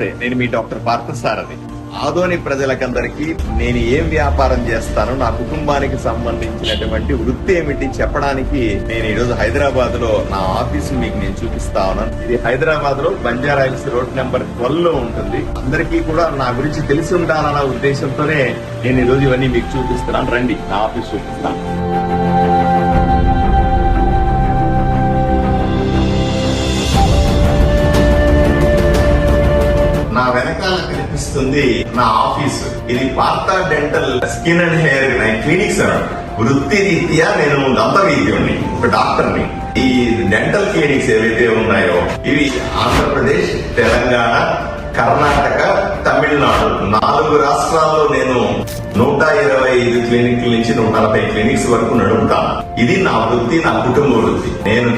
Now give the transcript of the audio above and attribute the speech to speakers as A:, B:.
A: నమస్తే, నేను మీ డాక్టర్ పార్థసారథి. ఆదోని ప్రజలకందరికీ నేను ఏం వ్యాపారం చేస్తానో, నా కుటుంబానికి సంబంధించినటువంటి వృత్తి ఏమిటి చెప్పడానికి నేను ఈరోజు హైదరాబాద్ లో నా ఆఫీస్ మీకు నేను చూపిస్తా ఉన్నాను. ఇది హైదరాబాద్ లో బంజారా హిల్స్ రోడ్ నెంబర్ 12 లో ఉంటుంది. అందరికీ కూడా నా గురించి తెలిసి ఉండాలన్న ఉద్దేశంతోనే నేను ఈరోజు ఇవన్నీ మీకు చూపిస్తున్నాను. రండి, నా ఆఫీస్ చూపిస్తాను. నా వెనకాల కనిపిస్తుంది నా ఆఫీస్. ఇది Partha dental skin and hair clinics అన్నాడు. వృత్తి రీత్యా నేను దంత వైద్యుడిని, ఒక డాక్టర్ని. ఈ డెంటల్ క్లినిక్స్ ఏవైతే ఉన్నాయో ఇవి ఆంధ్రప్రదేశ్, తెలంగాణ, కర్ణాటక, తమిళనాడు 4 రాష్ట్రాల్లో నేను 125 క్లినిక్ల నుంచి 140 క్లినిక్స్ వరకు నడుపుతాను. ఇది నా వృత్తి, నా కుటుంబ వృత్తి. నేను